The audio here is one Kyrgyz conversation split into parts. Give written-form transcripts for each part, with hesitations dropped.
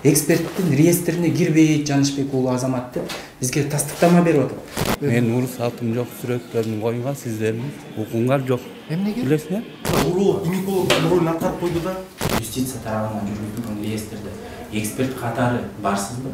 эксперттин реестрине кирбейт Жанышбек уулу Азамат деп бизге тастыктама берип атат. Мен урус салтым жок, сүрөттөрүн койгон, сиздердин укуңар жок. Эмнеге? Билесиңер? Уролог, гинеколог ролун аткарып койду да. Юстиция тарабынан жүргүзүлгөн реестрде эксперт катары барсызбы?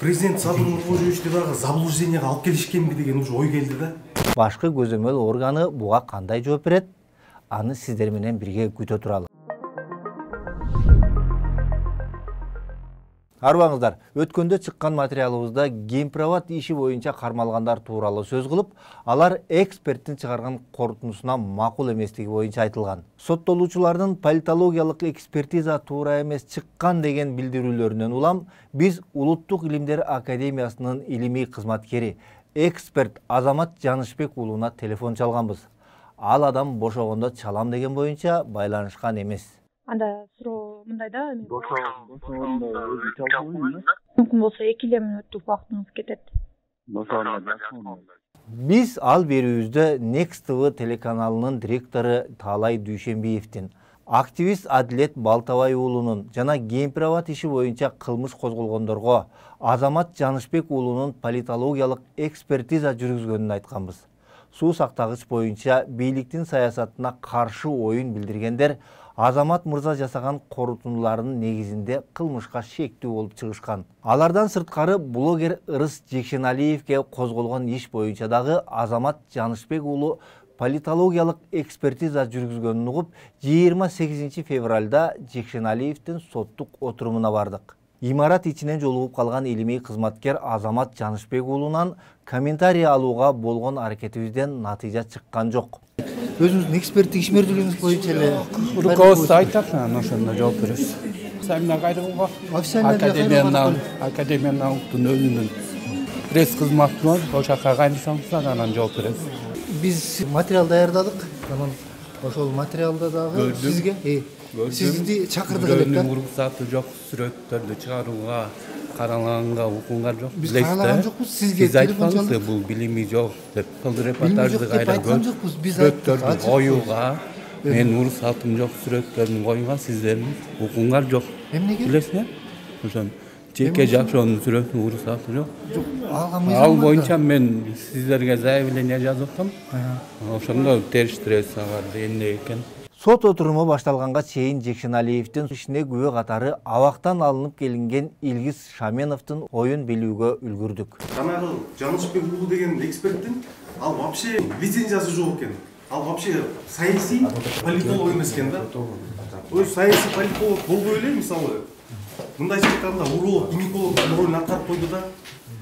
Президент Садыр Нуркожоевичти дагы заблужденияга алып келишкенби деген уже ой келди да. Башкы көзөмөл органы буга кандай жооп берет? Аны сиздер менен бирге күтө туралы. Арбаңыздар, өткөндө чыккан материалыбызда Гемпроват иши боюнча кармалгандар тууралуу сөз кылып, алар эксперттин чыгарган корутундусуна макул эместиги боюнча айтылган. Соттолуучулардын политологиялык экспертиза туура эмес чыккан деген билдирүүлөрүнөн улам, биз Улуттук илимдер академиясынын илимий кызматкери, эксперт Азамат Жанышбек уулуна телефон чалганбыз. Ал адам бошогондо чалам деген боюнча байланышкан эмес. Анда суроо мындай да, бошогондо өзү чалбайбы? мүмкүн болсо 2 мүнөттүк убактыңыз кетет. Биз ал берүүбүздө Next TV телеканалынын директору Таалай Дүйшенбиевдин, активист Адилет Балтабай уулунун жана Гемпроват иши боюнча кылмыш козголгондорго Азамат Жанышбек уулунун политологиялык экспертиза жүргүзгөнүн айтканбыз. Суу сактагыч боюнча бийликтин саясатына каршы оюн билдиргендер Азамат мырза жасаган корутундуларынын негизинде кылмышка шектүү болуп чыгышкан. Алардан сырткары блогер Ырыс Жекшеналиевге козголгон иш боюнча дагы Азамат Жанышбек уулу политологиялык экспертиза жүргүзгөнүн угуп, 28 февралда Жекшеналиевдин соттук отурумуна бардык. Имарат ичинен жолугуп калган илимий кызматкер Азамат Жанышбек уулунан комментарий алууга болгон аракетибизден натыйжа чыккан жок. Өзүңүздүн эксперттик ишмердигиңиз боюнча эле Руководство айтат, ошондо жооп беребиз. Официально кайрылганга академиянын алыптын өзүнүн пресс кызматы бар, ошол жака кайрылсаңыз анан жооп беребиз. биз материал даярдадык. Анан ошол материалда дагы сизге сизди чакырдык элек да. Уруксаты жок, сүрөттөрдү чыгарууга, караганга укуңар жок. Биз каралаган жокпуз, сизге телефон чалдык. Бул билими жок деп кылды репортажды кайра жокпуз. Биз сүрөттөрдү коюуга, мен урус салтым жок, сүрөттөрүн койгон, сиздердин укуңар жок. Эмнеге? Билесиңер? Ошон жеке жакшонун сүрөтүн урус салты жок. Ал боюнча мен сиздерге заявление жазып атам. Ошондо териштиресиз аларды эмне экен. Сот отуруму башталганга чейин Жекшеналиевдин ишине күбө катары абактан алынып келинген Илгиз Шаменовдун оюн билүүгө үлгүрдүк. Жанагы Жанышбек уулу деген эксперттин ал вообще лицензиясы жок экен. Ал вообще саясий политолог эмес экен да. Ой, саясий политолог болбой эле, мисалы, мындайча айтканда уролог, гинеколог ролун аткарып койду да.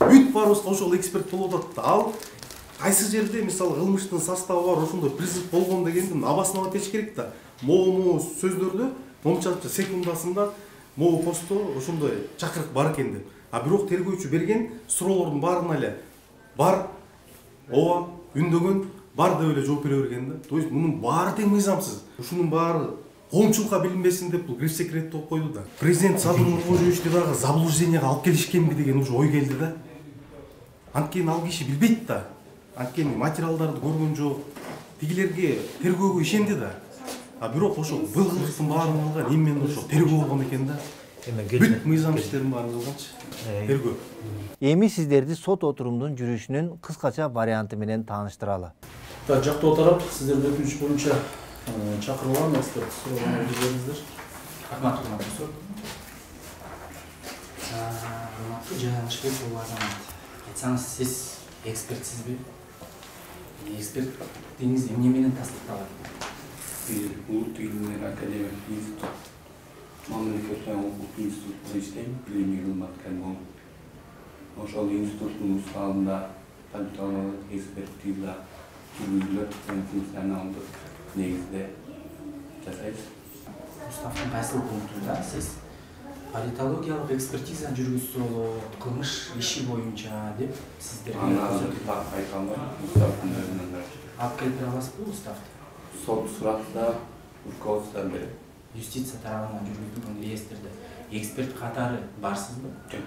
Бүт барыбызга ошол эксперт болуп атат. Ал кайсы жерде мисалы кылмыштын составы бар, ошондой призыв болгон дегендин абасын алып кетиш керек да. Могу сөздөрдө момчалча секундасында могу постто ошондой чакырык бар экен деп. А бирок тергөөчү берген суроолордун баарына эле бар, ооба, үндөгөн, бар деп эле жооп бере берген да. То есть мунун баары тең мыйзамсыз. Ушунун баары коомчулукка билинбесин деп бул гриф секрет болуп койду да. Президент Садыр Нуркожоевичти дагы заблужденияга алып келишкенби деген уже ой келди да. Анткени ал киши билбейт да. Анткени материалдарды көргөн жок. Тигилерге тергөөгө ишенди да. А бирок ошол былгылыктын баарын кылган именно ошол тергөө болгон экен да. Бүт мыйзам иштерин баарын кылганчы. Тергөө. Эми сиздерди сот отурумдун жүрүшүнүн кыскача варианты менен тааныштыралы. Жактоо тарап сиздердин өтүнүч боюнча чакырылган эксперт суроону билдириңиздер. Рахмат урматтуу. Жанышбек уулу Азамат. Айтсаңыз, сиз экспертсизби? Эксперттигиңиз эмне менен тастыкталат? Улуттук илимдер академиялык институт, мамлекеттик укук институтунда иштейм, илимий кызматкер болуп. Ошол институттун уставында политологиялык экспертиза жүргүзүлөт, функционалдык негизде жасайбыз. Уставдын кайсыл пунктунда сиз политологиялык экспертиза жүргүзсөлөр, кылмыш иши боюнча деп сиздерге айта алмайм. Уставдын өзүнөн алып келип бере аласызбы уставды? Сот суратта руководство берет. Юстиция тарабынан жүргүзүлгөн реестрде эксперт катары барсызбы? Жок.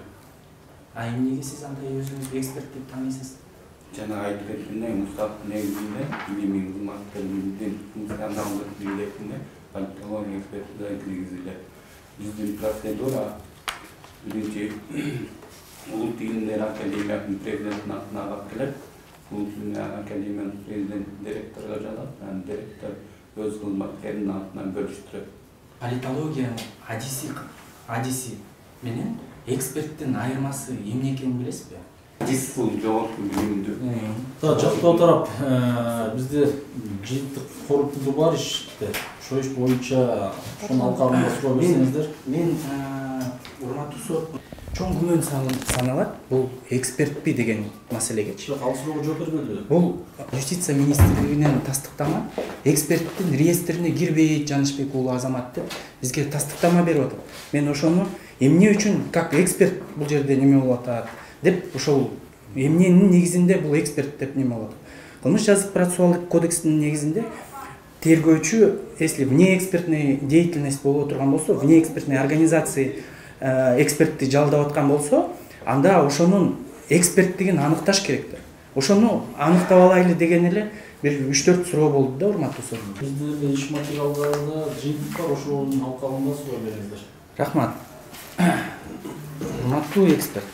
А эмнеге сиз андай өзүңүздү эксперт деп тааныйсыз? Жана айтып кеткендей, уставдын негизинде илимий кызматкерлигинин функционалдык милдетине политология экспертиза киргизилет. Биздин процедура Birinci Uluk Diller Akademiyasının prezidentinin atına alып kelip, Uluk Diller Akademiyasının prezident direktörü jalap, yani direktör öz kızmatlarının atından bölüştürüp. Политология адиси менен эксперттин айырмасы эмне экенин билесизби? Hadis bu жогорку билимдүү. Жактоо тарап бизде жыйынтык корутуу бар иште. Ошол иш боюнча ошонун алкагында суроо берсеңиздер. Мен урматтуу сот чоң күмөн саналат бул экспертпи деген маселегечи. Ал суроого жооп бербеди. Бул Юстиция министрлигинен тастыктама эксперттин реестрине кирбейт Жанышбек уулу Азамат деп бизге тастыктама берип атат. Мен ошону эмне үчүн как эксперт бул жерде неме болуп атат деп ошол эмненин негизинде бул эксперт деп неме болот. Кылмыш жазык процессуалдык кодексинин негизинде тергөөчү, если вне экспертной деятельность болуп турган болсо, вне экспертной организации экспертти жалдап аткан болсо, анда ошонун эксперттигин аныкташ керектир. Ошону аныктап алайлы деген эле бир 3-4 суроо болду да, урматтуу сот. Бизде иш материалдарында жыйынтык бар, ошонун алкагында суроо бериңиздер. Рахмат. Урматтуу эксперт,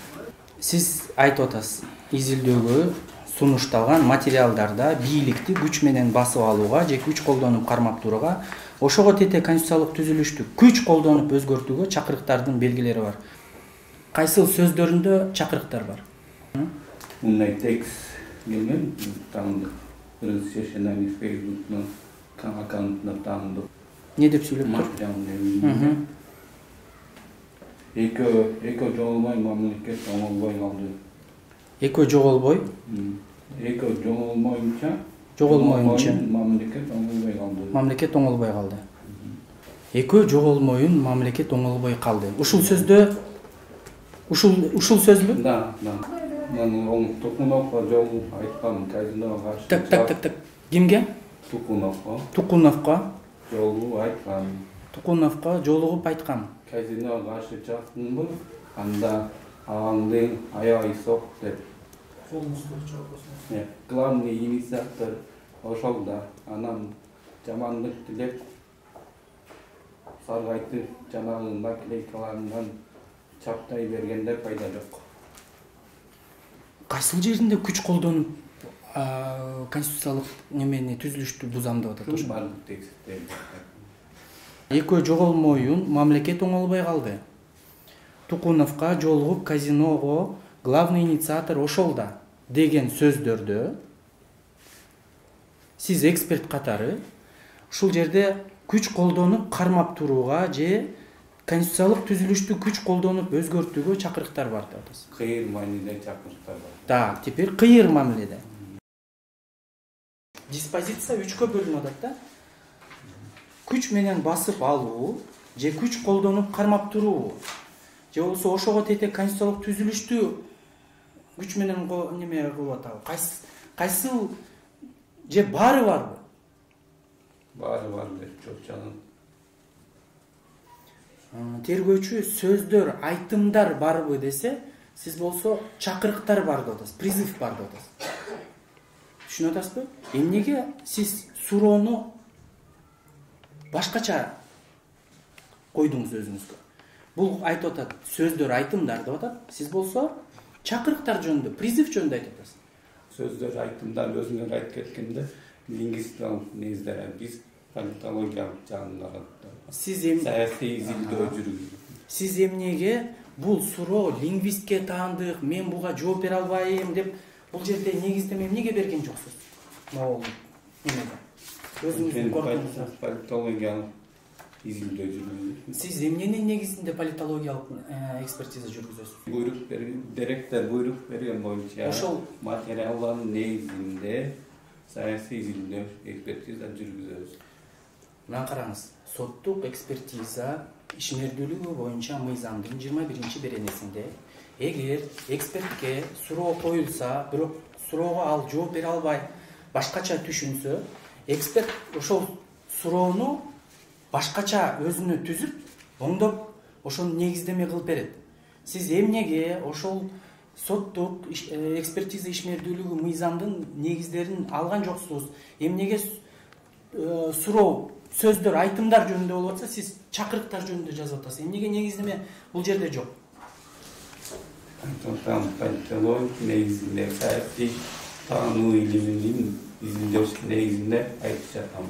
сиз айтып атасыз, изилдөөгө сунушталган материалдарда бийликти күч менен басып алууга же күч колдонуп кармап турууга, ошого тете конституциялык түзүлүштү күч колдонуп өзгөртүүгө чакырыктардын белгилери бар. Кайсыл сөздөрүндө чакырыктар бар? Мындай текст келген, таандык. Биринчи чеченени Facebook'ун аккаунтуна таандык. Не деп сүйлөп тур? Эко жоголбой мамлекет оңолбой калды. Экөө жоголбой? Эко жоголмоюнча мамлекет оңолбой калды. Экөө жоголмоюн мамлекет оңолбой калды. Ушул сөздө ушул сөзбү? Да. Мен Тукуновго жолу айткан казиного каршы. Так. Кимге? Тукуновго жолу айткан. Тукуновго жолугуп айткан. Казиного каршы чактынбы, анда аңды аябай сок деп. Главный инициатор ошол да, анан жамандык тилеп Саргайтты жанагы наклейкаларынан чаптай бергенде пайда жок. Кайсыл жеринде күч колдонуп конституциялык немени түзүлүштү бузам деп атат ошо? Бардык текстте. Экөө жоголмоюн мамлекет оңолбой калды. Тукуновго жолугуп казиного главный инициатор ошол да деген сөздөрдө сиз эксперт катары ушул жерде күч колдонуп кармап турууга же конституциялык түзүлүштү күч колдонуп өзгөртүүгө чакырыктар бар деп атасыз. Кыйыр мамиледе чакырыктар бар. Так, теперь кыйыр мамиледе. Диспозиция 3-кө бөлүнүп атат да. Күч менен басып алуу же күч колдонуп кармап туруу же болсо ошого тете конституциялык түзүлүштү күч менен неме кылып атабы? Кайсыл же баары барбы? Баары деп жок жаным. Тергөөчү сөздөр, айтымдар барбы десе, сиз болсо чакырыктар бар деп атасыз, призыв бар деп атасыз. Түшүнүп атасызбы? Эмнеге сиз суроону башкача койдуңуз өзүңүзгө? Бул айтып атат, сөздөр, айтымдар деп атат. Сиз болсо чакырыктар жөнүндө, призыв жөнүндө айтып атасыз. Сөздөр, айтымдар өзүңөр айтып кеткенде лингвистикалык негиздер, биз политологиялык жагында Сиз саясий изилдөө жүргүзөбүз. Сиз эмнеге бул суроо лингвистке таандык, мен буга жооп бере албайм деп бул жерде негиздеме эмнеге берген жоксуз? Могул эмнеге? Өзүңүздүн коркуңуздан политологиялык изилдөө жүргүзөбүз. Сиз эмненин негизинде политологиялык экспертиза жүргүзөсүз? Буйрук директор буйрук берген боюнча ошол материалдын негизинде саясий изилдөө экспертиза жүргүзөбүз. Мына караңыз, соттук экспертиза ишмердүүлүгү боюнча мыйзамдын 21 беренесинде эгер экспертке суроо коюлса, бирок суроого ал жооп бере албай, башкача түшүнсө, эксперт ошол суроону башкача өзүнө түзүп, оңдоп, ошону негиздеме кылып берет. Сиз эмнеге ошол соттук экспертиза ишмердүүлүгү мыйзамдын негиздерин алган жоксуз? Эмнеге суроо, сөздөр, айтымдар жөнүндө болуп атса, сиз чакырыктар жөнүндө жазып атасыз? Эмнеге негиздеме бул жерде жок? Антон политолог негизинде саясий таануу илиминин изилдөөсү негизинде айтып жатам.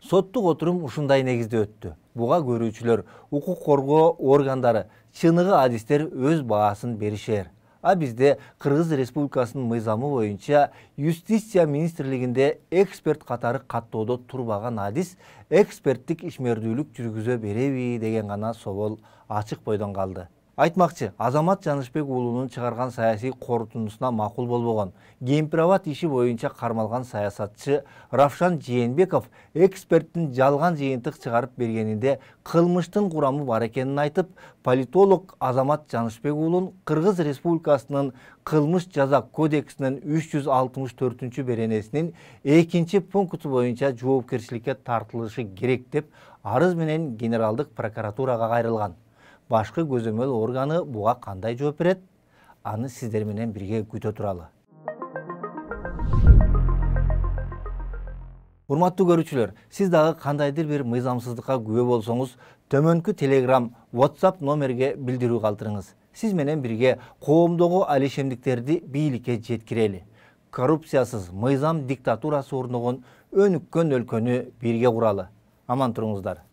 Соттук отурум ушундай негизде өттү. Буга көрүүчүлөр, укук коргоо органдары, чыныгы адистер өз баасын беришер. А бизде Кыргыз Республикасынын мыйзамы боюнча Юстиция министрлигинде эксперт катары каттоодо турбаган адис эксперттик ишмердүүлүк жүргүзө береби деген гана собол ачык бойдон калды. Айтмакчы, Азамат Жанышбек уулунун чыгарган саясий корутундусуна макул болбогон Гемпирабад иши боюнча кармалган саясатчы Равшан Жээнбеков эксперттин жалган жыйынтык чыгарып бергенинде кылмыштын курамы бар экенин айтып, политолог Азамат Жанышбек уулун Кыргыз Республикасынын кылмыш жаза кодексинин 364 беренесинин 2 пункту боюнча жоопкерчиликке тартылышы керек деп арыз менен генералдык прокуратурага кайрылган. Башкы көзөмөл органы буга кандай жооп берет? Аны сиздер менен бирге күтө туралы. Урматтуу көрүүчүлөр, сиз дагы кандайдыр бир мыйзамсыздыкка күбө болсоңуз, төмөнкү Telegram, WhatsApp номерге билдирүү калтырыңыз. Сиз менен бирге коомдогу алишемдиктерди бийликке жеткирели. Коррупциясыз мыйзам диктатурасы орногон өнүккөн өлкөнү бирге куралы. Аман туруңуздар.